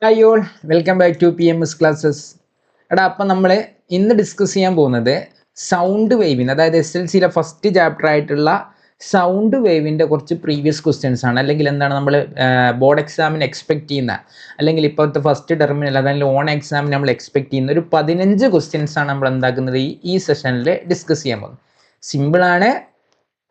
Hi all, welcome back to PMS classes. അപ്പം നമ്മൾ ഇന്ന് ഡിസ്കസ് ചെയ്യാൻ പോകുന്നത് സൗണ്ട് വേവിന്, അതായത് SLCയിലെ ഫസ്റ്റ് ചാപ്റ്റർ ആയിട്ടുള്ള സൗണ്ട് വേവിൻ്റെ കുറച്ച് പ്രീവിയസ് ക്വസ്റ്റ്യൻസ് ആണ്. അല്ലെങ്കിൽ എന്താണ് നമ്മൾ ബോർഡ് എക്സാമിന് എക്സ്പെക്ട് ചെയ്യുന്ന, അല്ലെങ്കിൽ ഇപ്പോഴത്തെ ഫസ്റ്റ് ടെർമിനൽ അതായത് ഓൺ എക്സാമിന് നമ്മൾ എക്സ്പെക്ട് ചെയ്യുന്ന ഒരു 15 ക്വസ്റ്റ്യൻസ് ആണ് നമ്മൾ എന്താക്കുന്നത് ഈ സെഷനിൽ ഡിസ്കസ് ചെയ്യാൻ പോകുന്നത്. സിമ്പിളാണ്,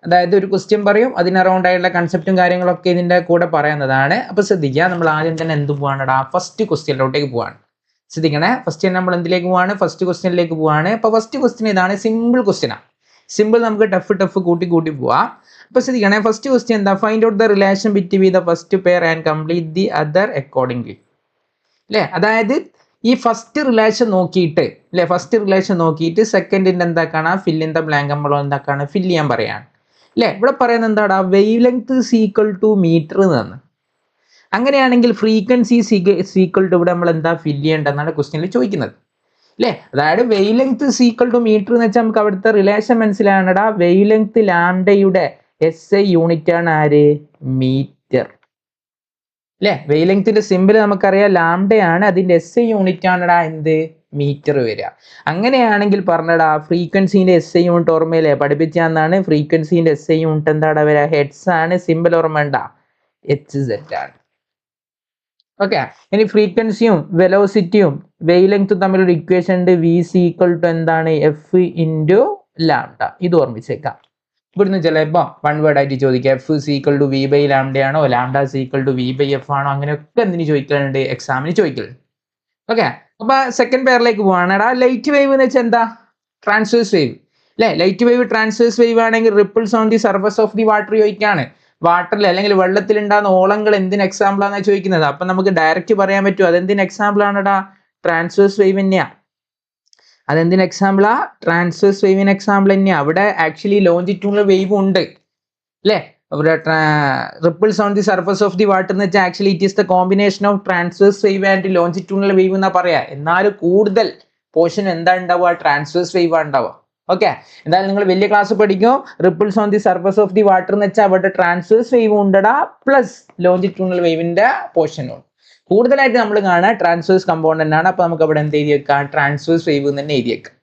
അതായത് ഒരു ക്വസ്റ്റ്യൻ പറയും, അതിന് അറൗണ്ട് ആയിട്ടുള്ള കൺസെപ്റ്റും കാര്യങ്ങളൊക്കെ ഇതിൻ്റെ കൂടെ പറയുന്നതാണ്. അപ്പോൾ ശ്രദ്ധിക്കുക, നമ്മൾ ആദ്യം തന്നെ എന്ത് പോവാണ്, ഫസ്റ്റ് ക്വസ്റ്റ്യനിലോട്ടേക്ക് പോവാണ്. ശ്രദ്ധിക്കണേ, ഫസ്റ്റ് നമ്മൾ എന്തിലേക്ക് പോവാണ്, ഫസ്റ്റ് ക്വസ്റ്റ്യനിലേക്ക് പോവാണ്. അപ്പോൾ ഫസ്റ്റ് ക്വസ്റ്റ്യൻ ഇതാണ്, സിമ്പിൾ ക്വസ്റ്റ്യനാണ്. സിമ്പിൾ നമുക്ക് ടഫ് കൂട്ടി പോവാം. അപ്പോൾ ശ്രദ്ധിക്കണേ, ഫസ്റ്റ് ക്വസ്റ്റ്യൻ എന്താ, find out the relation between the first pair and complete the other accordingly. അല്ലേ, അതായത് ഈ ഫസ്റ്റ് റിലേഷൻ നോക്കിയിട്ട്, അല്ലേ, ഫസ്റ്റ് റിലേഷൻ നോക്കിയിട്ട് സെക്കൻഡിൻ്റെ എന്താക്കാണ്, ഫിൽ ഇൻ ദ ബ്ലാങ്ക് നമ്മൾ എന്താക്കാണ്, ഫിൽ ചെയ്യാൻ പറയാണ്. അല്ലേ, ഇവിടെ പറയുന്നത് എന്താടാ, wavelength equal to metre എന്ന്. അങ്ങനെയാണെങ്കിൽ ഫ്രീക്വൻസി ഈക്വൽ ടു ഇവിടെ നമ്മൾ എന്താ ഫിൽ ചെയ്യേണ്ടതെന്നാണ് ക്വസ്റ്റ്യനിൽ ചോദിക്കുന്നത്. അല്ലേ, അതായത് wavelength equal to metre എന്ന് വെച്ചാൽ നമുക്ക് അവിടുത്തെ റിലേഷൻ മനസ്സിലാണടാ. വേവ് ലെങ്ത് ലാംഡയുടെ SI യൂണിറ്റ് ആണ് ആര്, മീറ്റർ. അല്ലേ, വേവ് ലെങ്ത്തിന്റെ സിമ്പിൾ നമുക്കറിയാം, ലാംഡയാണ്, അതിന്റെ SI യൂണിറ്റ് ആണടാ എന്ത്, മീറ്റർ വരിക. അങ്ങനെയാണെങ്കിൽ പറഞ്ഞടാ, ഫ്രീക്വൻസിന്റെ SI യൂണിറ്റ് ഓർമ്മയില്ലേ, പഠിപ്പിച്ചാന്നാണ്. ഫ്രീക്വൻസിന്റെ SI യൂണിറ്റ് എന്താടാ വരിക, ഹെഡ്സ് ആണ്. സിമ്പിൾ ഓർമ്മ HZ ആണ്. ഓക്കെ, ഇനി ഫ്രീക്വൻസിയും വെലോസിറ്റിയും വേവ് ലെങ്ത്തും തമ്മിലൊരു ഇക്വേഷൻ ഉണ്ട്, VC ഈക്വൽ ടു എന്താണ്, F ഇൻറ്റു ലാംഡ. ഇത് ഓർമ്മിച്ചേക്കാം. ഇവിടുന്ന് ചിലപ്പോൾ വൺ വേർഡ് ആയിട്ട് ചോദിക്കാം, F equal to V by lambda ആണോ, lambda equal to V by F ആണോ, അങ്ങനെയൊക്കെ എന്തിന് ചോദിക്കലുണ്ട്, എക്സാമിന് ചോദിക്കലുണ്ട്. ഓക്കെ, അപ്പൊ സെക്കൻഡ് പെയറിലേക്ക് പോവാണ്. ലൈറ്റ് വേവ് എന്ന് വെച്ചാൽ എന്താ, ട്രാൻസ്വേഴ്സ് വേവ്. അല്ലെ, ലൈറ്റ് വേവ് ട്രാൻസ്വേഴ്സ് വേവ് ആണെങ്കിൽ ripples on the surface of the water ചോദിക്കാണ്. വാട്ടറിൽ അല്ലെങ്കിൽ വെള്ളത്തിൽ ഉണ്ടാകുന്ന ഓളങ്ങൾ എന്തിന് എക്സാമ്പിൾ ആണെന്ന് ചോദിക്കുന്നത്. അപ്പൊ നമുക്ക് ഡയറക്റ്റ് പറയാൻ പറ്റും അതെന്തിന് എക്സാമ്പിൾ ആണെടാ, ട്രാൻസ്വേഴ്സ് വേവ് തന്നെയാ. അതെന്തിന് എക്സാമ്പിളാ, ട്രാൻസ്വേഴ്സ് വേവിന് എക്സാമ്പിൾ തന്നെയാ. അവിടെ ആക്ച്വലി ലോഞ്ചിറ്റ്യൂണൽ വേവ് ഉണ്ട്. അല്ലേ, ripples on the surface of the water എന്ന് വെച്ചാൽ actually it is the combination of transverse wave and longitudinal wave എന്നാ പറയാ. എന്നാൽ കൂടുതൽ പോർഷൻ എന്താ ഉണ്ടാവുക, ട്രാൻസ്വേഴ്സ് വേവ് ഉണ്ടാവുക. ഓക്കെ, എന്തായാലും നിങ്ങൾ വലിയ ക്ലാസ് പഠിക്കും. Ripples on the surface of the water എന്ന് വെച്ചാൽ അവിടെ ട്രാൻസ്വേഴ്സ് വേവ് ഉണ്ടടാ, പ്ലസ് ലോഞ്ചിറ്റ്യൂണൽ വേവിന്റെ പോർഷനും. കൂടുതലായിട്ട് നമ്മൾ കാണുക ട്രാൻസ്വേഴ്സ് കമ്പോണന്റ് ആണ്. അപ്പൊ നമുക്ക് അവിടെ എന്ത് എഴുതി വെക്കാം, ട്രാൻസ്വേഴ്സ് വേവ് എന്ന് തന്നെ എഴുതി വെക്കാം.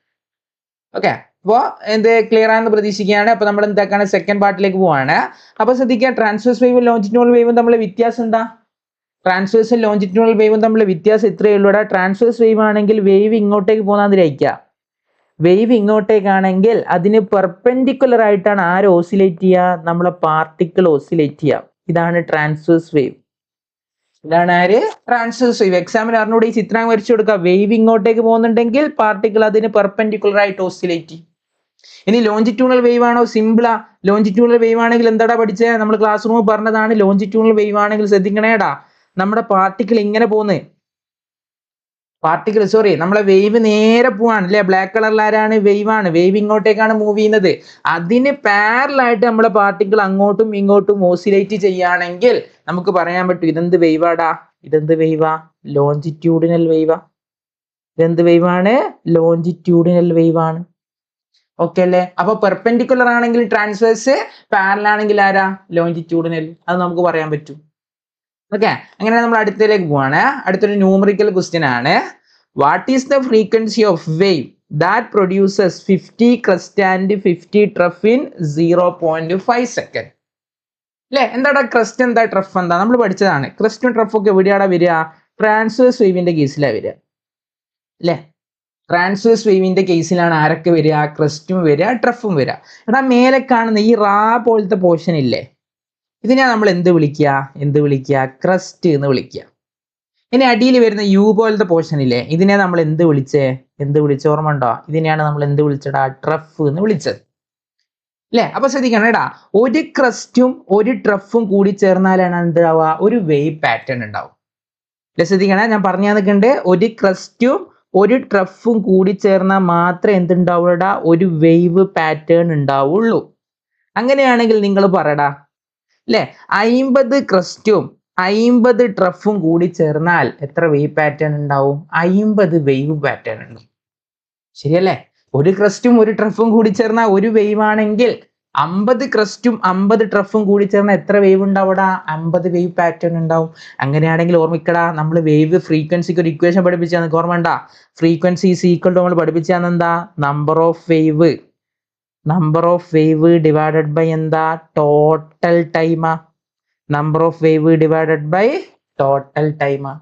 ഓക്കെ, അപ്പോൾ എന്ത് ക്ലിയർ ആണെന്ന് പ്രതീക്ഷിക്കുകയാണ്. അപ്പൊ നമ്മൾ എന്താക്കാണ്, സെക്കൻഡ് പാർട്ടിലേക്ക് പോവാണ്. അപ്പൊ ശ്രദ്ധിക്കുക, ട്രാൻസ്വേഴ്സ് വേവും ലോഞ്ചിറ്റ്യൂണൽ വേവും തമ്മിൽ വ്യത്യാസം എന്താ, ട്രാൻസ്വേഴ്സും ലോഞ്ചിറ്റ്യൂണൽ വേവും തമ്മിൽ വ്യത്യാസം ഇത്രയേ ഉള്ളൂ. ട്രാൻസ്വേഴ്സ് വേവ് ആണെങ്കിൽ വേവ് ഇങ്ങോട്ടേക്ക് പോകുന്നതിരിക്കുക. വേവ് ഇങ്ങോട്ടേക്കാണെങ്കിൽ അതിന് പെർപെൻഡിക്കുലർ ആയിട്ടാണ് ആര് ഓസിലേറ്റ് ചെയ്യുക, നമ്മളെ പാർട്ടിക്കിൾ ഓസിലേറ്റ് ചെയ്യുക. ഇതാണ് ട്രാൻസ്വേഴ്സ് വേവ്. ഇതാണ് ആര്, ട്രാൻസ്വേഴ്സ് വേവ്. എക്സാമിന് അറിഞ്ഞൂടെ ഈ ചിത്രം വരച്ചു കൊടുക്കുക. വേവ് ഇങ്ങോട്ടേക്ക് പോകുന്നുണ്ടെങ്കിൽ പാർട്ടിക്കിൾ അതിന് പെർപെൻഡിക്കുലർ ആയിട്ട് ഓസിലേറ്റ് ചെയ്യും. ഇനി ലോഞ്ചിറ്റ്യൂണൽ വേവ് ആണോ, സിമ്പിളാ. ലോഞ്ചിറ്റ്യൂണൽ വേവ് ആണെങ്കിൽ എന്താടാ പഠിച്ചത്, നമ്മൾ ക്ലാസ് റൂമിൽ പറഞ്ഞതാണ്. ലോഞ്ചിറ്റ്യൂണൽ വേവ് ആണെങ്കിൽ ശ്രദ്ധിക്കണേടാ, നമ്മുടെ പാർട്ടിക്കിൾ ഇങ്ങനെ പോകുന്നത്, നമ്മളെ വേവ് നേരെ പോവാണ്. അല്ലെ, ബ്ലാക്ക് കളറിൽ ആരാണ്, വേവ് ആണ്. വേവ് ഇങ്ങോട്ടേക്കാണ് മൂവ് ചെയ്യുന്നത്. അതിന് പാരലായിട്ട് നമ്മളെ പാർട്ടിക്കിൾ അങ്ങോട്ടും ഇങ്ങോട്ടും ഓസിലേറ്റ് ചെയ്യുകയാണെങ്കിൽ നമുക്ക് പറയാൻ പറ്റും ഇതെന്ത് വേവാടാ, ഇതെന്ത് വേവാ, ലോഞ്ചിറ്റ്യൂഡിനൽ വേവാ. ഇതെന്ത് വേവാണ്, ലോഞ്ചിറ്റ്യൂഡിനൽ വേവ് ആണ്. ഓക്കെ അല്ലേ, അപ്പൊ പെർപെൻഡിക്കുലർ ആണെങ്കിൽ ട്രാൻസ്വേഴ്സ്, പാരലൽ ആണെങ്കിൽ ആരാ, ലോഞ്ചിറ്റ്യൂഡിനൽ. അത് നമുക്ക് പറയാൻ പറ്റും. ഓക്കെ, അങ്ങനെ നമ്മൾ അടുത്തതിലേക്ക് പോവാണ്. അടുത്തൊരു ന്യൂമറിക്കൽ ക്വസ്റ്റ്യൻ ആണ്. What is the frequency of wave that produces 50 crest and 50 trough in 0.5 second. അല്ലെ, എന്താടാ ക്രസ്റ്റ്, എന്താ ട്രഫ്, എന്താ നമ്മൾ പഠിച്ചതാണ്. ക്രസ്റ്റും ട്രഫും ഒക്കെ എവിടെയാടാ വരിക, ട്രാൻസ്വേഴ്സ് വേവിന്റെ കേസിലാണ് വരിക. അല്ലെ, ട്രാൻസ്വേഴ്സ് വേവിന്റെ കേസിലാണ് ആരൊക്കെ വരിക, ക്രസ്റ്റും വരിക, ട്രഫും വരിക. എടാ, മേലെ കാണുന്ന ഈ റാ പോലത്തെ പോർഷൻ ഇല്ലേ, ഇതിനെ നമ്മൾ എന്ത് വിളിക്കുക, ക്രസ്റ്റ് എന്ന് വിളിക്കുക. ഇനി അടിയിൽ വരുന്ന യു പോലത്തെ പോർഷൻ ഇല്ലേ, ഇതിനെ നമ്മൾ എന്ത് വിളിച്ച ഓർമ്മ ഉണ്ടോ, ഇതിനെയാണ് നമ്മൾ എന്ത് വിളിച്ചടാ, ട്രഫ് എന്ന് വിളിച്ചത്. അല്ലെ, അപ്പൊ ശ്രദ്ധിക്കണം എടാ, ഒരു ക്രസ്റ്റും ഒരു ട്രഫും കൂടി ചേർന്നാലാണ് എന്താവുക, ഒരു വേവ് പാറ്റേൺ ഉണ്ടാവും. അല്ലെ, ശ്രദ്ധിക്കണേ, ഞാൻ പറഞ്ഞു തന്നിട്ടുണ്ട്. ഒരു ക്രസ്റ്റും ഒരു ട്രഫും കൂടി ചേർന്നാൽ മാത്രമേ എന്തുണ്ടാവുള്ളൂടാ, ഒരു വേവ് പാറ്റേൺ ഉണ്ടാവുള്ളൂ. അങ്ങനെയാണെങ്കിൽ നിങ്ങൾ പറയടാ, അല്ലെ, 50 ക്രസ്റ്റും 50 ട്രഫും കൂടി ചേർന്നാൽ എത്ര വേവ് പാറ്റേൺ ഉണ്ടാവും, 50 വേവ് പാറ്റേൺ ഉണ്ടാവും. ശരിയല്ലേ, ഒരു ക്രസ്റ്റും ഒരു ട്രഫും കൂടി ചേർന്നാൽ ഒരു വേവ് ആണെങ്കിൽ 50 ക്രസ്റ്റും 50 ട്രഫും കൂടി ചേർന്ന് എത്ര വേവ് ഉണ്ടാവും അവിടെ? 50 വേവ് പാറ്റേൺ ഉണ്ടാവും. അങ്ങനെയാണെങ്കിൽ ഓർമ്മിക്കടാ, നമ്മൾ വേവ് ഫ്രീക്വൻസിക്ക് ഒരു ഇക്വേഷൻ പഠിപ്പിച്ചാൽ നിങ്ങൾക്ക് ഓർമ്മ ഉണ്ടാ? ഫ്രീക്വൻസി ഈസ് ഈക്വൽ ടു നമ്മൾ പഠിപ്പിച്ചാൽ എന്താ? Number of wave divided by എന്താ? ടോട്ടൽ ടൈമാ. Number of wave divided by total ടൈമാ.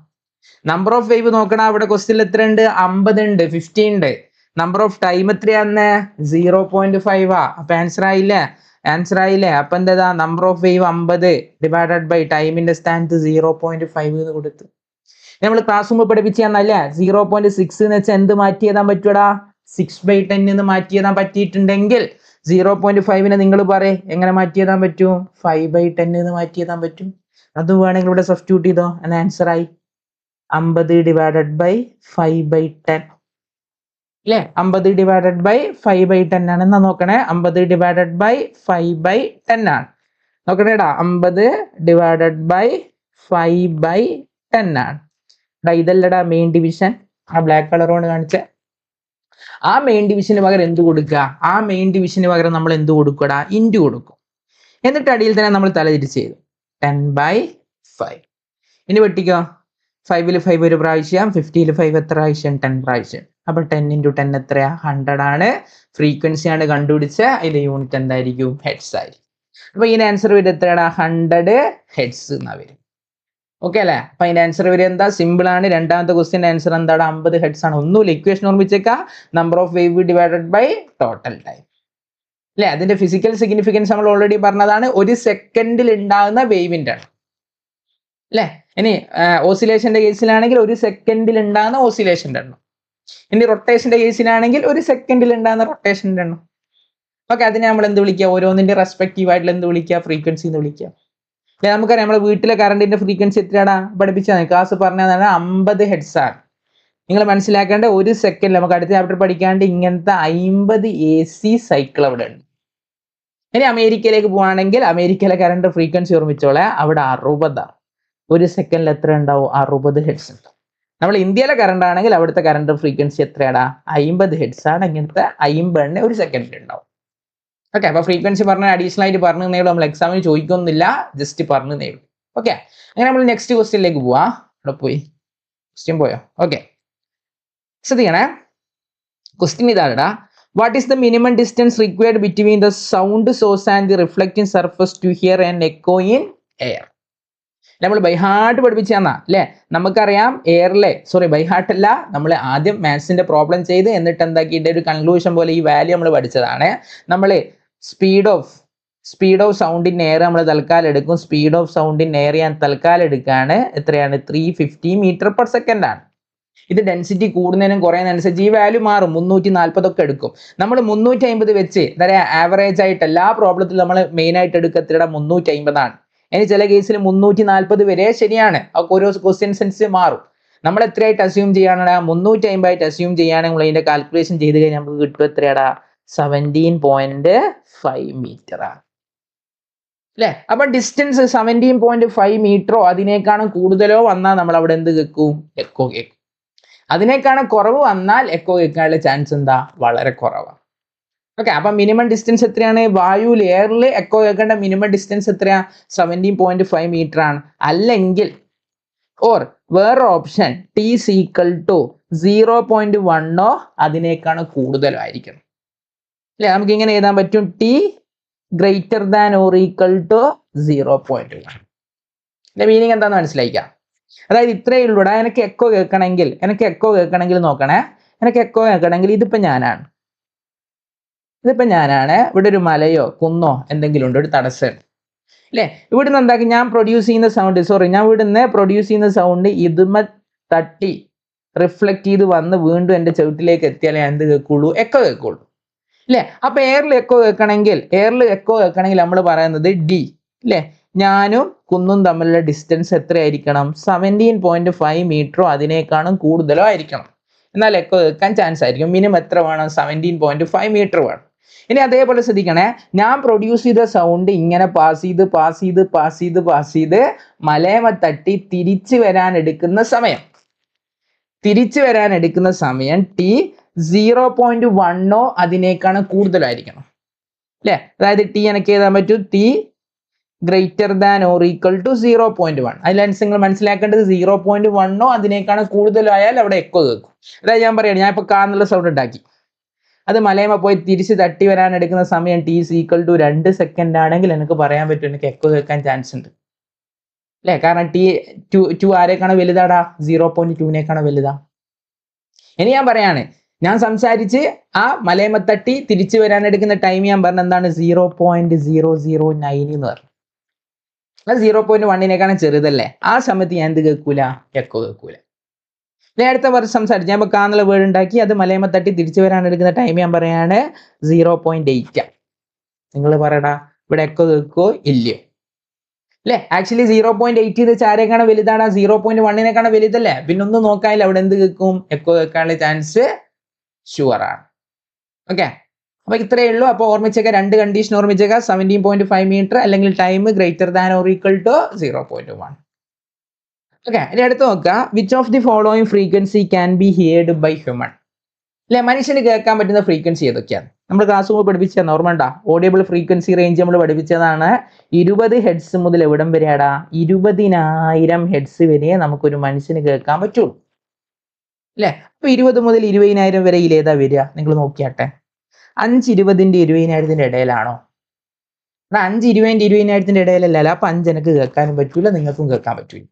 നമ്പർ ഓഫ് വേവ് നോക്കണം, അവിടെ ക്വസ്റ്റ്യനിൽ എത്ര ഉണ്ട്? 50 ഉണ്ട്, 50 ഉണ്ട്. നമ്പർ ഓഫ് ടൈം എത്രയാന്ന്? 0.5 ആ. അപ്പൊ ആൻസർ ആയില്ലേ? അപ്പൊ എന്താ? Number of wave 50 divided by ടൈമിന്റെ സ്ഥാനത്ത് 0.5 എന്ന് കൊടുത്തു. നമ്മൾ ക്ലാസ് മുമ്പ് പഠിപ്പിച്ചു തന്നല്ലേ 0.6 എന്ന് വെച്ചാൽ എന്ത് മാറ്റി എഴുതാൻ പറ്റൂടാ? 6/10 എന്ന് മാറ്റി എഴുതാൻ പറ്റിയിട്ടുണ്ടെങ്കിൽ 0.5നെ നിങ്ങൾ പറയും എങ്ങനെ മാറ്റി എഴുതാൻ പറ്റും? 5/10 എന്ന് മാറ്റി എഴുതാൻ പറ്റും. അത് വേണമെങ്കിൽ ഇവിടെ സബ്സ്റ്റിറ്റ്യൂട്ട് ചെയ്തോ, എന്ന ആൻസർ ആയി 50 ഡിവൈഡഡ് ബൈ 5/10 അല്ലേ? 50 ഡിവൈഡഡ് ബൈ 5/10 ആണ്. എന്നാ നോക്കണേ, 50 ഡിവൈഡഡ് ബൈ 5/10 ആണ്. നോക്കണേടാ, 50 ഡിവൈഡഡ് ബൈ 5/10 ആണ്. ഇതല്ലടാ മെയിൻ ഡിവിഷൻ, ആ ബ്ലാക്ക് കളർ കൊണ്ട് കാണിച്ച ആ മെയിൻ ഡിവിഷന് പകരം എന്ത് കൊടുക്കുക? ആ മെയിൻ ഡിവിഷന് പകരം നമ്മൾ എന്ത് കൊടുക്കടാ? ഇൻറ്റു കൊടുക്കും. എന്നിട്ട് അടിയിൽ തന്നെ നമ്മൾ തലതിരിച്ച് ചെയ്തു 10/5. ഇനി വെട്ടിക്കോ, 5ൽ 5 ഒരു പ്രാവശ്യം, 50ൽ 5 എത്ര പ്രാവശ്യം? 10 പ്രാവശ്യം. അപ്പൊ 10 × 10 എത്രയാ? 100 ആണ്. ഫ്രീക്വൻസി ആണ് കണ്ടുപിടിച്ച, അതിന്റെ യൂണിറ്റ് എന്തായിരിക്കും? ഹെഡ്സ് ആയിരിക്കും. അപ്പൊ ഇതിന്റെ ആൻസർ വരും എത്രയാടാ? 100 ഹെഡ്സ് എന്നാ വരും. ഓക്കെ അല്ലേ? അപ്പൊ അതിന്റെ ആൻസർ വരും എന്താ? സിമ്പിൾ ആണ്. രണ്ടാമത്തെ ക്വസ്റ്റ്യൻ ആൻസർ എന്താണ്? 50 ഹെഡ്സ് ആണ്. ഒന്നുമില്ല, ഇക്വേഷൻ ഓർമ്മിച്ചേക്ക, number of wave divided by total time അല്ലെ? അതിന്റെ ഫിസിക്കൽ സിഗ്നിഫിക്കൻസ് നമ്മൾ ഓൾറെഡി പറഞ്ഞതാണ്, ഒരു സെക്കൻഡിൽ ഉണ്ടാകുന്ന വേവിന്റെ ആണ് അല്ലെ? ഇനി ഓസിലേഷന്റെ കേസിലാണെങ്കിൽ ഒരു സെക്കൻഡിൽ ഉണ്ടാകുന്ന ഓസിലേഷന്റെ എണ്ണം. ഇനി റൊട്ടേഷന്റെ കേസിലാണെങ്കിൽ ഒരു സെക്കൻഡിൽ ഉണ്ടാകുന്ന റൊട്ടേഷന്റെ എണ്ണം. ഓക്കെ, അതിനെ നമ്മൾ എന്ത് വിളിക്കുക? ഓരോന്നിന്റെ റെസ്പെക്റ്റീവ് ആയിട്ടുള്ള എന്ത് വിളിക്കുക? ഫ്രീക്വൻസി എന്ന് വിളിക്കുക അല്ലെ? നമുക്കറിയാം നമ്മുടെ വീട്ടിലെ കറണ്ടിന്റെ ഫ്രീക്വൻസി എത്രയാടാ? പഠിപ്പിച്ചാൽ ക്ലാസ് പറഞ്ഞതാണ് 50 ഹെഡ്സ് ആണ്. നിങ്ങൾ മനസ്സിലാക്കേണ്ട, ഒരു സെക്കൻഡിൽ നമുക്ക് അടുത്ത ചാപ്റ്റർ പഠിക്കാണ്ട് ഇങ്ങനത്തെ 50 AC സൈക്കിൾ അവിടെ ഉണ്ട്. ഇനി അമേരിക്കയിലേക്ക് പോവാണെങ്കിൽ അമേരിക്കയിലെ കറണ്ട് ഫ്രീക്വൻസി ഓർമ്മിച്ചോളെ, അവിടെ 60. ഒരു സെക്കൻഡിൽ എത്ര ഉണ്ടാവും? 60 ഹെഡ്സ് ഉണ്ട്. നമ്മൾ ഇന്ത്യയിലെ കറണ്ട് ആണെങ്കിൽ അവിടുത്തെ കറണ്ട് ഫ്രീക്വൻസി എത്രയാടാ? 50 ഹെഡ്സ് ആണ്. ഇങ്ങനത്തെ 50 ഒരു സെക്കൻഡിൽ ഉണ്ടാവും. ഓക്കെ, അപ്പൊ ഫ്രീക്വൻസി പറഞ്ഞ അഡീഷണൽ ആയിട്ട് പറഞ്ഞു നേടും, നമ്മൾ എക്സാമിന് ചോദിക്കൊന്നുമില്ല, ജസ്റ്റ് പറഞ്ഞു നേടും. ഓക്കെ, അങ്ങനെ നമ്മൾ നെക്സ്റ്റ് ക്വസ്റ്റ്യനിലേക്ക് പോവാ. അവിടെ പോയി ക്വസ്റ്റ്യൻ പോയോ? ഓക്കെ, ശ്രദ്ധിക്കണേ, ക്വസ്റ്റ്യൻ ഇതാടാ. What is the minimum distance required between the sound source and the reflecting surface to hear and echo in air? നമ്മൾ ബൈഹാർട്ട് പഠിപ്പിച്ചു തന്നാ അല്ലെ? നമുക്കറിയാം ബൈഹാർട്ട് അല്ല, നമ്മൾ ആദ്യം മാത്സിന്റെ പ്രോബ്ലം ചെയ്ത് എന്നിട്ട് എന്താക്കിയിട്ട് ഒരു കൺക്ലൂഷൻ പോലെ ഈ വാല്യൂ നമ്മൾ പഠിച്ചതാണ്. നമ്മൾ speed of sound in air നമ്മൾ തൽക്കാലം എടുക്കും. Speed of sound in air ഞാൻ തൽക്കാലം എടുക്കുകയാണ്. എത്രയാണ്? 350 m/s ആണ്. ഇത് ഡെൻസിറ്റി കൂടുന്നതിനും കുറയുന്നതിനനുസരിച്ച് ഈ വാല്യൂ മാറും. 340 ഒക്കെ എടുക്കും. നമ്മൾ 350 വെച്ച് ആവറേജ് ആയിട്ട് എല്ലാ പ്രോബ്ലത്തിലും നമ്മൾ മെയിൻ ആയിട്ട് എടുക്കത്തില്ല 350 ആണ്. ഇനി ചില കേസിൽ 340 വരെ ശരിയാണ്. ഓരോ ക്വസ്റ്റ്യൻസ് അനുസരിച്ച് മാറും. നമ്മൾ എത്രയായിട്ട് അസ്യൂം ചെയ്യാനാണ്? 350 ആയിട്ട് അസ്യൂം ചെയ്യുകയാണെങ്കിൽ അതിന്റെ കാൽക്കുലേഷൻ ചെയ്ത് കഴിഞ്ഞാൽ നമുക്ക് കിട്ടും എത്രയാടാ? 17.5 മീറ്റർ ആണ് അല്ലെ? അപ്പൊ ഡിസ്റ്റൻസ് 17.5 മീറ്ററോ അതിനേക്കാളും കൂടുതലോ വന്നാൽ നമ്മൾ അവിടെ എന്ത് കേൾക്കും? എക്കോ കേൾക്കും. അതിനേക്കാളും കുറവ് വന്നാൽ എക്കോ കേൾക്കാനുള്ള ചാൻസ് എന്താ? വളരെ കുറവാണ്. ഓക്കെ, അപ്പൊ മിനിമം ഡിസ്റ്റൻസ് എത്രയാണ്? വായുവിൽ എയറിൽ എക്കോ കേൾക്കേണ്ട മിനിമം ഡിസ്റ്റൻസ് എത്രയാ? 17.5 മീറ്റർ ആണ്. അല്ലെങ്കിൽ വേറെ ഓപ്ഷൻ T = 0.1 അതിനേക്കാളും കൂടുതലോ ആയിരിക്കണം അല്ലെ? നമുക്ക് ഇങ്ങനെ എഴുതാൻ പറ്റും, T > 0.1. മീനിങ് എന്താന്ന് മനസ്സിലായിക്കാം? അതായത് ഇത്രയേ ഉള്ളൂടാ. എനിക്ക് എക്കോ കേൾക്കണമെങ്കിൽ നോക്കണേ, എനിക്ക് എക്കോ കേൾക്കണമെങ്കിൽ ഇതിപ്പോ ഞാനാണ്. ഇവിടെ ഒരു മലയോ കുന്നോ എന്തെങ്കിലും ഉണ്ട്, ഒരു തടസ്സം അല്ലെ? ഇവിടുന്ന് എന്താക്കി ഞാൻ പ്രൊഡ്യൂസ് ചെയ്യുന്ന സൗണ്ട് ഇതുമ തട്ടി റിഫ്ലക്ട് ചെയ്ത് വന്ന് വീണ്ടും എൻ്റെ ചവിട്ടിലേക്ക് എത്തിയാലേ എന്ത് കേൾക്കുള്ളൂ? എക്കോ കേൾക്കുള്ളൂ അല്ലെ? അപ്പൊ എയറിൽ എക്കോ കേൾക്കണമെങ്കിൽ നമ്മൾ പറയുന്നത് D അല്ലെ? ഞാനും കുന്നും തമ്മിലുള്ള ഡിസ്റ്റൻസ് എത്രയായിരിക്കണം? 17.5 മീറ്ററോ അതിനേക്കാളും കൂടുതലോ ആയിരിക്കണം. എന്നാൽ എക്കോ കേൾക്കാൻ ചാൻസ് ആയിരിക്കും. മിനിമം എത്ര വേണം? 17.5 മീറ്റർ വേണം. ഇനി അതേപോലെ ശ്രദ്ധിക്കണേ, ഞാൻ പ്രൊഡ്യൂസ് ചെയ്ത സൗണ്ട് ഇങ്ങനെ പാസ് ചെയ്ത് മലയമ തട്ടി തിരിച്ചു വരാൻ എടുക്കുന്ന സമയം T 0.1 അതിനേക്കാളും കൂടുതലായിരിക്കണം അല്ലേ? അതായത് ടി എനിക്ക് എഴുതാൻ പറ്റും T greater than or equal to 0.1. അതിലാണ് നിങ്ങൾ മനസ്സിലാക്കേണ്ടത് 0.1 അതിനേക്കാണ് കൂടുതലായാൽ അവിടെ എക്കോ കേൾക്കും. അതായത് ഞാൻ പറയുകയാണ്, ഞാൻ ഇപ്പോൾ കാന്നുള്ള സൗണ്ട് ഉണ്ടാക്കി, അത് മലയമ്മ പോയി തിരിച്ച് തട്ടി വരാൻ എടുക്കുന്ന സമയം T is equal to 2 second ആണെങ്കിൽ എനിക്ക് പറയാൻ പറ്റും എനിക്ക് എക്കോ കേൾക്കാൻ ചാൻസ് ഉണ്ട് അല്ലേ? കാരണം ടി ടു ആരേക്കാണ് വലുതാടാ? 0.2നേക്കാണ് വലുതാ. ഇനി ഞാൻ പറയാണ്, ഞാൻ സംസാരിച്ച് ആ മലയമ്മ തട്ടി തിരിച്ചു വരാൻ എടുക്കുന്ന ടൈം ഞാൻ പറഞ്ഞ എന്താണ്? 0.009 എന്ന് പറഞ്ഞു. അത് 0.1നേക്കാണ് ചെറുതല്ലേ? ആ സമയത്ത് ഞാൻ എന്ത് കേൾക്കൂല? എക്കോ കേൾക്കൂല. അടുത്ത വർഷം സംസാരിച്ച് ഞാൻ കാന്നുള്ള വേർഡ് ഉണ്ടാക്കി, അത് മലയമ്മ തട്ടി തിരിച്ചു വരാൻ എടുക്കുന്ന ടൈം ഞാൻ പറയാണ് 0.8. നിങ്ങൾ പറയടാ, ഇവിടെ എക്കോ കേൾക്കോ ഇല്ലയോ? അല്ലേ? ആക്ച്വലി 0.8 എന്ന് വെച്ചാൽ ആരേക്കാണ് വലുതാണ്? 0.1നേക്കാണ് വലുതല്ലേ? പിന്നെ ഒന്നും നോക്കാനില്ല, അവിടെ എന്ത് കേൾക്കും? എക്കോ കേൾക്കാനുള്ള ചാൻസ് ഷുവർ ആണ്. ഓക്കെ, അപ്പൊ ഇത്രയേ ഉള്ളൂ. അപ്പൊ ഓർമ്മിച്ചേക്ക, രണ്ട് കണ്ടീഷൻ ഓർമ്മിച്ചേക്ക, 17.5 മീറ്റർ അല്ലെങ്കിൽ time greater than or equal to 0.1. Okay, ഇനി അടുത്ത് നോക്കുക, which of the following frequency can be heard by human? അല്ലെ, മനുഷ്യന് കേൾക്കാൻ പറ്റുന്ന ഫ്രീക്വൻസി ഏതൊക്കെയാണ്? നമ്മൾ ക്ലാസ് മുമ്പ് പഠിപ്പിച്ച ഓർമ്മ ഉണ്ടാ? ഓഡിയബിൾ ഫ്രീക്വൻസി റേഞ്ച് നമ്മൾ പഠിപ്പിച്ചതാണ്. 20 ഹെഡ്സ് മുതൽ എവിടം വരെയാടാ? 20,000 ഹെഡ്സ് വരെ നമുക്കൊരു മനുഷ്യന് കേൾക്കാൻ പറ്റുള്ളൂ അല്ലെ? അപ്പൊ 20 മുതൽ 20,000 വരെ ഏതാ വരിക? നിങ്ങൾ നോക്കിയാട്ടെ. 5 20ന്റെ 20,000ത്തിന്റെ ഇടയിലാണോ? 5 20ന്റെ 20,000ത്തിന്റെ ഇടയിലല്ല. അപ്പൊ 5 എനിക്ക് കേൾക്കാനും പറ്റൂല, നിങ്ങൾക്കും കേൾക്കാൻ പറ്റൂല.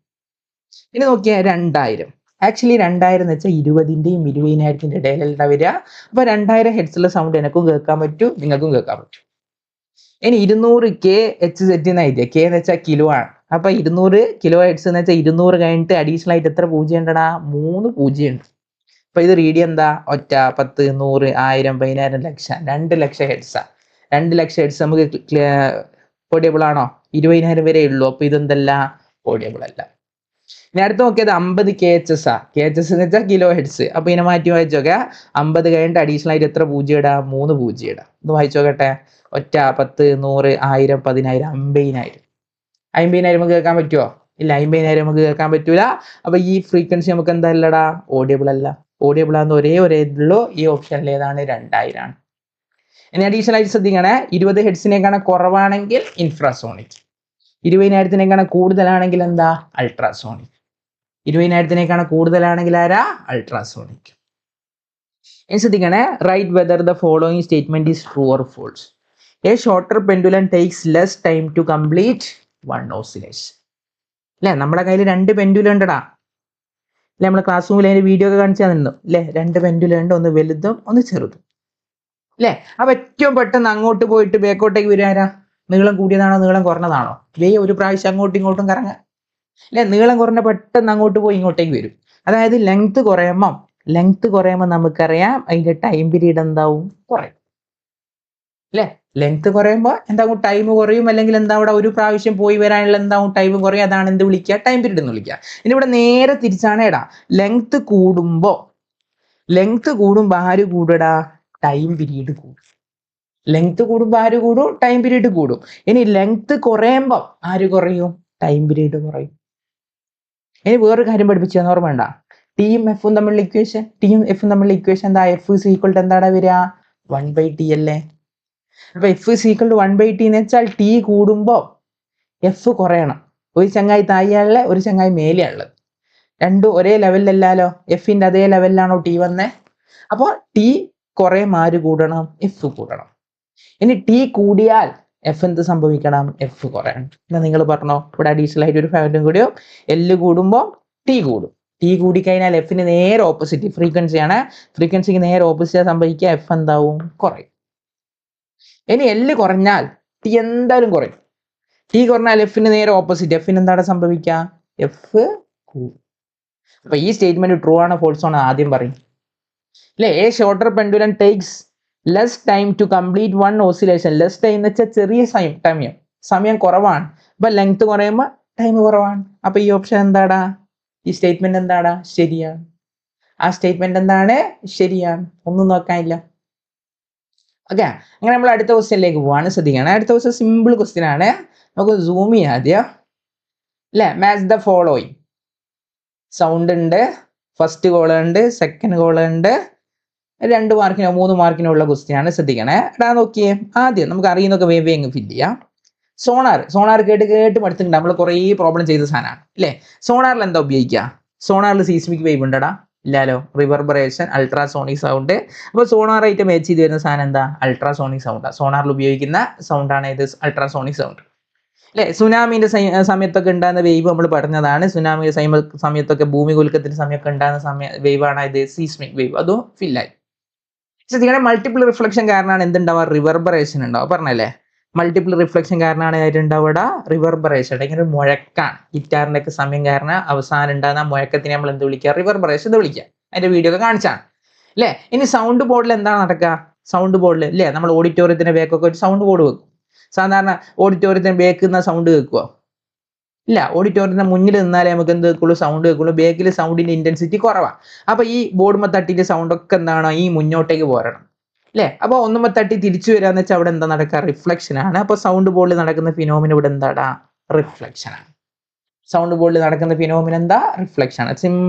ഇനി നോക്കിയാൽ 2000. ആക്ച്വലി 2000 എന്ന് വെച്ചാൽ 20ന്റെയും 20,000ത്തിന്റെ ഇടയിലല്ല വരിക. അപ്പൊ 2000 ഹെഡ്സുള്ള സൗണ്ട് എനിക്കും കേൾക്കാൻ പറ്റും, നിങ്ങൾക്കും കേൾക്കാൻ പറ്റും. ഇനി 200 KHz എന്ന് എഴുതിയ, കെ എന്ന് വെച്ചാൽ കിലോ ആണ്. അപ്പൊ 200 കിലോ ഹെഡ്സ് എന്ന് വെച്ചാൽ 200 കഴിഞ്ഞിട്ട് അഡീഷണൽ ആയിട്ട് എത്ര പൂജ്യം ഉണ്ടടാ? 3 പൂജ്യം ഉണ്ട്. അപ്പൊ ഇത് റീഡ് എന്താ? ഒറ്റ, 10, 100, 1000, 10,000, ലക്ഷം, 2 ലക്ഷം ഹെഡ്സാ. 2 ലക്ഷം ഹെഡ്സ് നമുക്ക് ഓഡിയബിൾ ആണോ? 20,000 വരെ ഉള്ളൂ. അപ്പൊ ഇതെന്തല്ല? ഓഡിയബിൾ അല്ല. ഇനി അടുത്ത് നോക്കിയത് 50 KHz ആ. KHz എന്ന് വെച്ചാൽ കിലോ ഹെഡ്സ്. അപ്പൊ ഇതിനെ മാറ്റി വായിച്ചോക്കെ, 50 കഴിഞ്ഞിട്ട് അഡീഷണൽ ആയിട്ട് എത്ര പൂജ്യം ഇടാം? 3 പൂജ്യം ഇടാം. ഇത് വായിച്ചോക്കട്ടെ. ഒറ്റ, 10, 100, 1000, 10,000, 50,000. 50,000 നമുക്ക് കേൾക്കാൻ പറ്റുമോ? ഇല്ല, 50,000 നമുക്ക് കേൾക്കാൻ പറ്റൂല. അപ്പൊ ഈ ഫ്രീക്വൻസി നമുക്ക് എന്താ അല്ലടാ? ഓഡിയബിൾ അല്ല. ഓഡിയബിൾ ആകുന്ന ഒരേ ഉള്ളൂ ഈ ഓപ്ഷനിൽ ഏതാണ്? 2000 ആണ്. ഇനി അഡീഷണൽ ആയിട്ട് ശ്രദ്ധിക്കണേ, 20 ഹെഡ്സിനേക്കാണ് കുറവാണെങ്കിൽ ഇൻഫ്രാസോണിക്, 20,000 കൂടുതലാണെങ്കിൽ എന്താ? അൾട്രാസോണിക്. 20,000 കൂടുതലാണെങ്കിൽ ആരാ? അൾട്രാസോണിക്. ഇനി ശ്രദ്ധിക്കണേ, write whether the following statement is true or false. A shorter pendulum takes less time to complete 1 oscillation. അല്ലെ, നമ്മുടെ കയ്യിൽ 2 പെൻഡുലം ഉണ്ടടാ. അല്ലെ, നമ്മൾ ക്ലാസ് റൂമിൽ അതിന്റെ വീഡിയോ ഒക്കെ കാണിച്ചു തന്നു. അല്ലെ, 2 പെൻഡുലം ഉണ്ട്, ഒന്ന് വലുതും ഒന്ന് ചെറുതും. അല്ലെ, അപ്പൊ ഏറ്റവും പെട്ടെന്ന് അങ്ങോട്ട് പോയിട്ട് ബേക്കോട്ടേക്ക് വരാരാ? നീളം കൂടിയതാണോ നീളം കുറഞ്ഞതാണോ? ഒരു പ്രാവശ്യം അങ്ങോട്ടും ഇങ്ങോട്ടും കറങ്ങാം. അല്ലെ, നീളം കുറഞ്ഞ പെട്ടെന്ന് അങ്ങോട്ട് പോയി ഇങ്ങോട്ടേക്ക് വരും. അതായത് ലെങ്ത് കുറയുമ്പോൾ നമുക്കറിയാം അതിന്റെ ടൈം പീരീഡ് എന്താവും? കുറയും. അല്ലെ, ലെങ്ത് കുറയുമ്പോൾ എന്താവും? ടൈം കുറയും. അല്ലെങ്കിൽ എന്താ, അവിടെ ഒരു പ്രാവശ്യം പോയി വരാനുള്ള എന്താവും? ടൈം കുറയും. അതാണ് എന്ത് വിളിക്കുക? ടൈം പീരീഡ് എന്ന് വിളിക്കുക. ഇനി ഇവിടെ നേരെ തിരിച്ചാണ് ഇടാ. ലെങ്ത് കൂടുമ്പോ ആര് കൂടടാ? ടൈം പീരീഡ് കൂടും. ലെങ്ത് കൂടുമ്പോൾ ആര് കൂടും? ടൈം പീരീഡ് കൂടും. ഇനി ലെങ്ത് കുറയുമ്പോൾ ആര് കുറയും? ടൈം പീരീഡ് കുറയും. ഇനി വേറൊരു കാര്യം പഠിപ്പിച്ചു തന്ന ഓർമ്മ വേണ്ട? ടിയും എഫും തമ്മിലുള്ള ഇക്വേഷൻ എന്താ? എഫ് ഇസ് ഈക്വൽ ടു എന്താടാ വരിക? 1/t അല്ലേ? അപ്പൊ F is equal to 1/t എന്ന് വെച്ചാൽ ടി കൂടുമ്പോ എഫ് കുറയണം. ഒരു ചങ്ങായി താഴെയുള്ള, ഒരു ചങ്ങായി മേലെയുള്ളത്, രണ്ടും ഒരേ ലെവലിലല്ലാലോ. എഫിന്റെ അതേ ലെവലിലാണോ ടി വന്നേ? അപ്പോൾ ടി കുറയും, ആര് കൂടണം? എഫ് കൂടണം. ഇനി ടി കൂടിയാൽ എഫ് എന്ത് സംഭവിക്കണം? എഫ് കുറയണം. എന്നാ നിങ്ങൾ പറഞ്ഞോ, ഇവിടെ അഡീഷണൽ ആയിട്ട് ഒരു ഫാക്ടറും കൂടിയോ, എല്ല് കൂടുമ്പോൾ ടി കൂടും. ടി കൂടിക്കഴിഞ്ഞാൽ എഫിന് നേരെ ഓപ്പോസിറ്റ് ഫ്രീക്വൻസിയാണ്. ഫ്രീക്വൻസിക്ക് നേരെ ഓപ്പോസിറ്റ് സംഭവിക്കുക, എഫ് എന്താവും? കുറയും. ഇനി എല്ല് കുറഞ്ഞാൽ ടി എന്തായാലും കുറയും. ടി കുറഞ്ഞാൽ എഫിന് നേരെ ഓപ്പോസിറ്റ്, എഫിന് എന്താണ് സംഭവിക്കുക? എഫ് കൂടും. അപ്പൊ ഈ സ്റ്റേറ്റ്മെന്റ് ട്രൂ ആണോ ഫോൾസ് ആണോ ആദ്യം പറയും. അല്ലെ, a shorter pendulum takes less time to complete 1 oscillation. Less time എന്ന് വെച്ചാൽ ചെറിയ സമയം കുറവാണ്. അപ്പൊ ലെങ്ത് കുറയുമ്പോൾ ടൈം കുറവാണ്. അപ്പൊ ഈ ഓപ്ഷൻ എന്താടാ? ഈ സ്റ്റേറ്റ്മെന്റ് എന്താടാ? ശരിയാണ്. ആ സ്റ്റേറ്റ്മെന്റ് എന്താണ്? ശരിയാണ്. ഒന്നും നോക്കാനില്ല. ഓക്കെ, അങ്ങനെ നമ്മൾ അടുത്ത ക്വസ്റ്റ്യനിലേക്ക് പോവാണ്. ശ്രദ്ധിക്കണം, അടുത്ത ക്വസ്റ്റ്യൻ സിമ്പിൾ ക്വസ്റ്റ്യൻ ആണ്. നമുക്ക് സൂം ചെയ്യാം ആദ്യം. അല്ലെ, മാച്ച് ദ ഫോളോയിങ്. സൗണ്ട് ഉണ്ട്, ഫസ്റ്റ് കോളർ ഉണ്ട്, സെക്കൻഡ് കോളർ ഉണ്ട്, 2 മാർക്കിനോ 3 മാർക്കിനോ ഉള്ള ക്വസ്റ്റ്യൻ ആണ്, ശ്രദ്ധിക്കണേ. എടാ നോക്കിയേ, ആദ്യം നമുക്ക് അറിയുന്നൊക്കെ വേവേ അങ്ങ് ഫില്ല് ചെയ്യാം. സോണാർ കേട്ട് പഠിച്ചിട്ടുണ്ട്, നമ്മൾ കുറേ പ്രോബ്ലം ചെയ്ത സാധനമാണ് അല്ലേ. സോണാറിൽ എന്താ ഉപയോഗിക്കുക? സോണാറിൽ സീസ്മിക് വേവ് ഉണ്ടടാ? ഇല്ലാലോ. Reverberation, ultrasonic sound. അപ്പോൾ സോണാറായിട്ട് മാച്ച് ചെയ്ത് വരുന്ന സാധനം എന്താ? അൾട്രാസോണിക് സൗണ്ടാണ്. സോണാറിൽ ഉപയോഗിക്കുന്ന സൗണ്ടാണ് ഇത്, അൾട്രാസോണിക് സൗണ്ട് അല്ലേ. സുനാമിന്റെ സമയത്തൊക്കെ ഉണ്ടാകുന്ന വേവ് നമ്മൾ പറഞ്ഞതാണ്. സുനാമിയുടെ സമയത്തൊക്കെ ഭൂമി കുലുക്കത്തിന്റെ സമയമൊക്കെ ഉണ്ടാകുന്ന വേവാണ് ഇത്, സീസ്മിക് വേവ്. അതും ഫില്ലായി. ശ്രദ്ധിക്കണേ, മൾട്ടിപ്പിൾ റിഫ്ലക്ഷൻ കാരണമാണ് എന്തുണ്ടാവുക? റിവർബറേഷൻ ഉണ്ടാവുക. പറഞ്ഞല്ലേ, മൾട്ടിപ്പിൾ റിഫ്ലക്ഷൻ കാരണമാണ് ആയിട്ടുണ്ടാവുക റിവർബറേഷൻ. ഇങ്ങനെ ഒരു മുഴക്കാണ്. ഗിറ്റാറിന്റെ ഒക്കെ സമയം കാരണം അവസാനം ഉണ്ടാകുന്ന മുഴക്കത്തിനെ നമ്മൾ എന്ത് വിളിക്കുക? റിവർബറേഷൻ എന്ന് വിളിക്കുക. അതിന്റെ വീഡിയോ ഒക്കെ കാണിച്ചാണ് അല്ലേ. ഇനി സൗണ്ട് ബോർഡിൽ എന്താണ് നടക്കുക? സൗണ്ട് ബോർഡിൽ അല്ലേ, നമ്മൾ ഓഡിറ്റോറിയത്തിന്റെ ബേക്കൊക്കെ ഒരു സൗണ്ട് ബോർഡ് വെക്കും. സാധാരണ ഓഡിറ്റോറിയത്തിന് ബേക്കുന്ന സൗണ്ട് കേൾക്കുമോ? ഇല്ല. ഓഡിറ്റോറിയത്തിന്റെ മുന്നിൽ നിന്നാലേ നമുക്ക് എന്ത് കേൾക്കുള്ളൂ? സൗണ്ട് കേൾക്കുള്ളൂ. ബേക്കിൽ സൗണ്ടിന്റെ ഇന്റൻസിറ്റി കുറവാണ്. അപ്പൊ ഈ ബോർഡുമ്മ തട്ടിന്റെ സൗണ്ട് ഒക്കെ എന്താണ്? ഈ മുന്നോട്ടേക്ക് പോരണം അല്ലേ. അപ്പൊ ഒന്നുമ്പോ തട്ടി തിരിച്ചു വരാന്ന് വെച്ചാൽ അവിടെ എന്താ നടക്കുക? റിഫ്ലക്ഷൻ ആണ്. അപ്പൊ സൗണ്ട് ബോർഡിൽ നടക്കുന്ന ഫിനോമിന ഇവിടെ എന്താടാ? റിഫ്ലക്ഷൻ ആണ്. സൗണ്ട് ബോർഡിൽ നടക്കുന്ന ഫിനോമിന എന്താ? റിഫ്ലക്ഷൻ ആണ്.